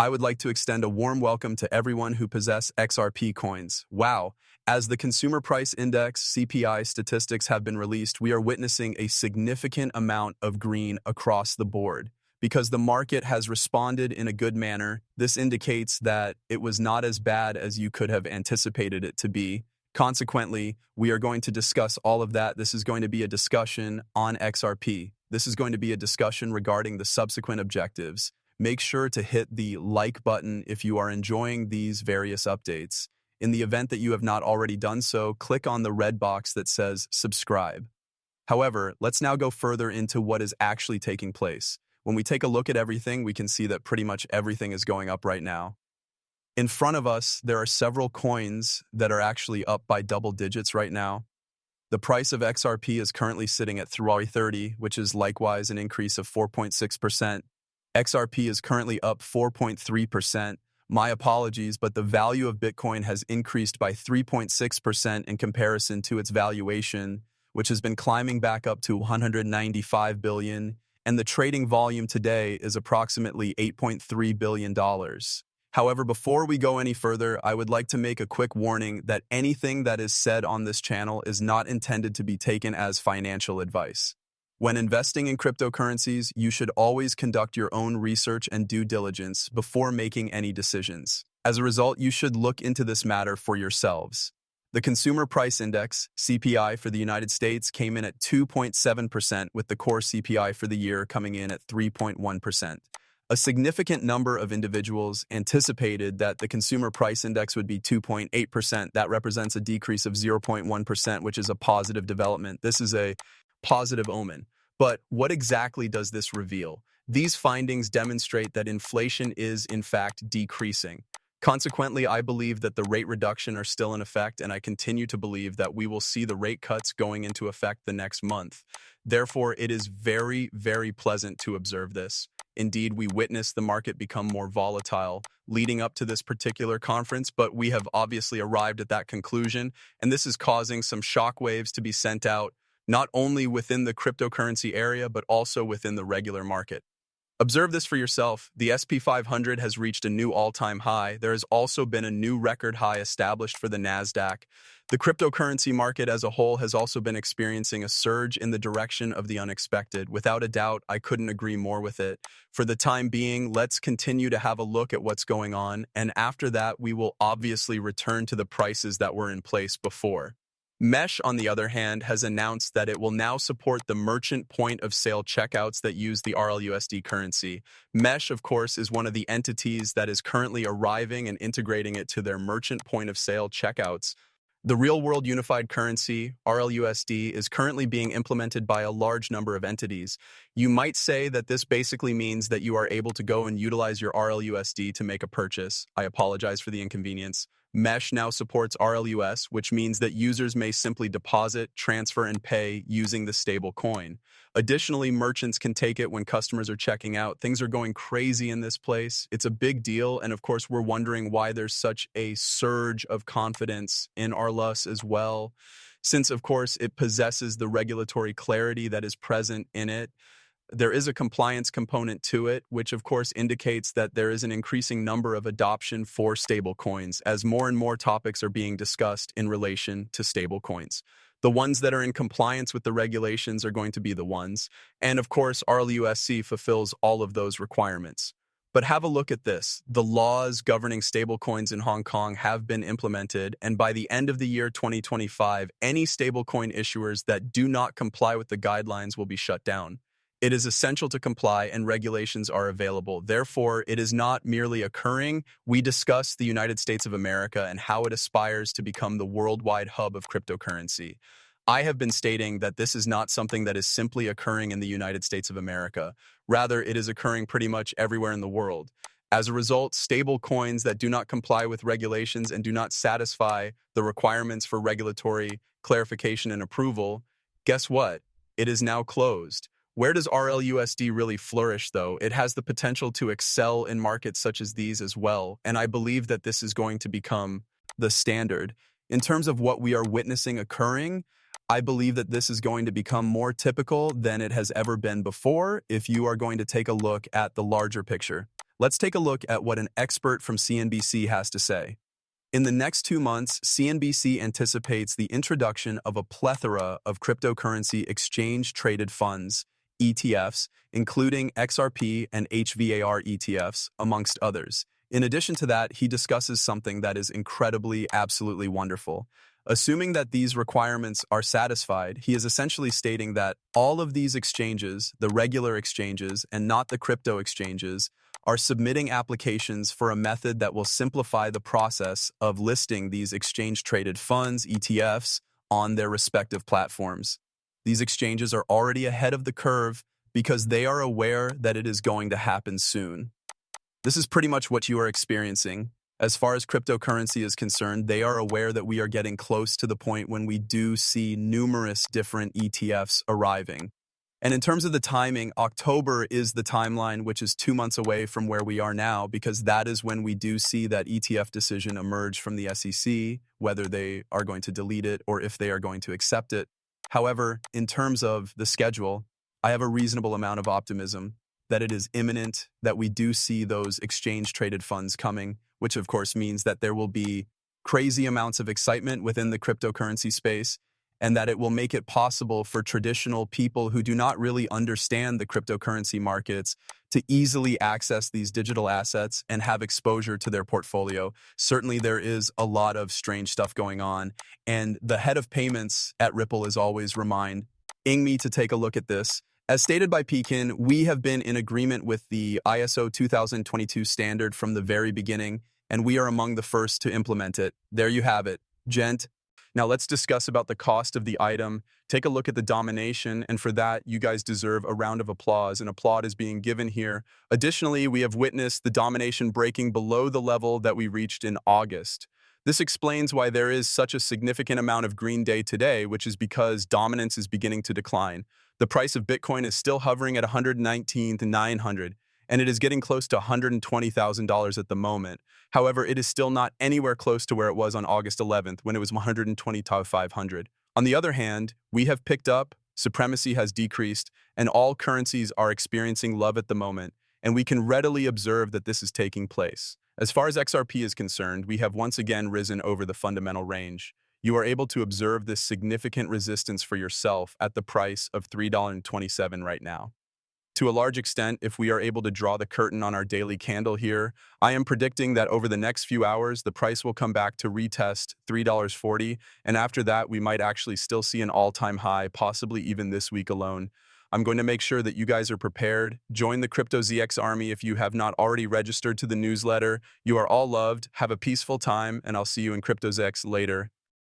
I would like to extend a warm welcome to everyone who possess XRP coins. Wow! As the Consumer Price Index (CPI) statistics have been released, we are witnessing a significant amount of green across the board. Because the market has responded in a good manner, this indicates that it was not as bad as you could have anticipated it to be. Consequently, we are going to discuss all of that. This is going to be a discussion on XRP. This is going to be a discussion regarding the subsequent objectives. Make sure to hit the like button if you are enjoying these various updates. In the event that you have not already done so, click on the red box that says subscribe. However, let's now go further into what is actually taking place. When we take a look at everything, we can see that pretty much everything is going up right now. In front of us, there are several coins that are actually up by double digits right now. The price of XRP is currently sitting at 330, which is likewise an increase of 4.6%. XRP is currently up 4.3%. My apologies, but the value of Bitcoin has increased by 3.6% in comparison to its valuation, which has been climbing back up to 195 billion, and the trading volume today is approximately $8.3 billion. However, before we go any further, I would like to make a quick warning that anything that is said on this channel is not intended to be taken as financial advice. When investing in cryptocurrencies, you should always conduct your own research and due diligence before making any decisions. As a result, you should look into this matter for yourselves. The Consumer Price Index, CPI, for the United States came in at 2.7%, with the core CPI for the year coming in at 3.1%. A significant number of individuals anticipated that the Consumer Price Index would be 2.8%. That represents a decrease of 0.1%, which is a positive development. This is a positive omen. But what exactly does this reveal? These findings demonstrate that inflation is, in fact, decreasing. Consequently, I believe that the rate reduction are still in effect, and I continue to believe that we will see the rate cuts going into effect the next month. Therefore, it is very, very pleasant to observe this. Indeed, we witnessed the market become more volatile leading up to this particular conference, but we have obviously arrived at that conclusion, and this is causing some shockwaves to be sent out, not only within the cryptocurrency area, but also within the regular market. Observe this for yourself. The SP 500 has reached a new all-time high. There has also been a new record high established for the Nasdaq. The cryptocurrency market as a whole has also been experiencing a surge in the direction of the unexpected. Without a doubt, I couldn't agree more with it. For the time being, let's continue to have a look at what's going on, and after that, we will obviously return to the prices that were in place before. Mesh, on the other hand, has announced that it will now support the merchant point of sale checkouts that use the RLUSD currency. Mesh, of course, is one of the entities that is currently arriving and integrating it to their merchant point of sale checkouts. The real-world unified currency, RLUSD, is currently being implemented by a large number of entities. You might say that this basically means that you are able to go and utilize your RLUSD to make a purchase. I apologize for the inconvenience. Mesh now supports RLUS, which means that users may simply deposit, transfer, and pay using the stable coin. Additionally, merchants can take it when customers are checking out. Things are going crazy in this place. It's a big deal, and of course, we're wondering why there's such a surge of confidence in RLUS as well, since, of course, it possesses the regulatory clarity that is present in it. There is a compliance component to it, which of course indicates that there is an increasing number of adoption for stablecoins as more and more topics are being discussed in relation to stablecoins. The ones that are in compliance with the regulations are going to be the ones, and of course RLUSC fulfills all of those requirements. But have a look at this. The laws governing stablecoins in Hong Kong have been implemented, and by the end of the year 2025, any stablecoin issuers that do not comply with the guidelines will be shut down. It is essential to comply, and regulations are available. Therefore, it is not merely occurring. We discuss the United States of America and how it aspires to become the worldwide hub of cryptocurrency. I have been stating that this is not something that is simply occurring in the United States of America. Rather, it is occurring pretty much everywhere in the world. As a result, stable coins that do not comply with regulations and do not satisfy the requirements for regulatory clarification and approval, guess what? It is now closed. Where does RLUSD really flourish, though? It has the potential to excel in markets such as these as well, and I believe that this is going to become the standard. In terms of what we are witnessing occurring, I believe that this is going to become more typical than it has ever been before if you are going to take a look at the larger picture. Let's take a look at what an expert from CNBC has to say. In the next 2 months, CNBC anticipates the introduction of a plethora of cryptocurrency exchange-traded funds, ETFs, including XRP and HVAR ETFs, amongst others. In addition to that, he discusses something that is incredibly, absolutely wonderful. Assuming that these requirements are satisfied, he is essentially stating that all of these exchanges, the regular exchanges and not the crypto exchanges, are submitting applications for a method that will simplify the process of listing these exchange-traded funds, ETFs, on their respective platforms. These exchanges are already ahead of the curve because they are aware that it is going to happen soon. This is pretty much what you are experiencing. As far as cryptocurrency is concerned, they are aware that we are getting close to the point when we do see numerous different ETFs arriving. And in terms of the timing, October is the timeline, which is 2 months away from where we are now, because that is when we do see that ETF decision emerge from the SEC, whether they are going to delete it or if they are going to accept it. However, in terms of the schedule, I have a reasonable amount of optimism that it is imminent, that we do see those exchange-traded funds coming, which of course means that there will be crazy amounts of excitement within the cryptocurrency space, and that it will make it possible for traditional people who do not really understand the cryptocurrency markets to easily access these digital assets and have exposure to their portfolio. Certainly, there is a lot of strange stuff going on, and the head of payments at Ripple is always reminding me to take a look at this. As stated by Pekin, we have been in agreement with the ISO 2022 standard from the very beginning, and we are among the first to implement it. There you have it, gent. Now let's discuss about the cost of the item, take a look at the domination, and for that, you guys deserve a round of applause. An applaud is being given here. Additionally, we have witnessed the domination breaking below the level that we reached in August. This explains why there is such a significant amount of green day today, which is because dominance is beginning to decline. The price of Bitcoin is still hovering at $119,900, and it is getting close to $120,000 at the moment. However, it is still not anywhere close to where it was on August 11th, when it was $120,500. On the other hand, we have picked up, supremacy has decreased, and all currencies are experiencing love at the moment, and we can readily observe that this is taking place. As far as XRP is concerned, we have once again risen over the fundamental range. You are able to observe this significant resistance for yourself at the price of $3.27 right now. To a large extent, if we are able to draw the curtain on our daily candle here, I am predicting that over the next few hours, the price will come back to retest $3.40, and after that, we might actually still see an all-time high, possibly even this week alone. I'm going to make sure that you guys are prepared. Join the CryptoZX army if you have not already registered to the newsletter. You are all loved. Have a peaceful time, and I'll see you in CryptoZX later.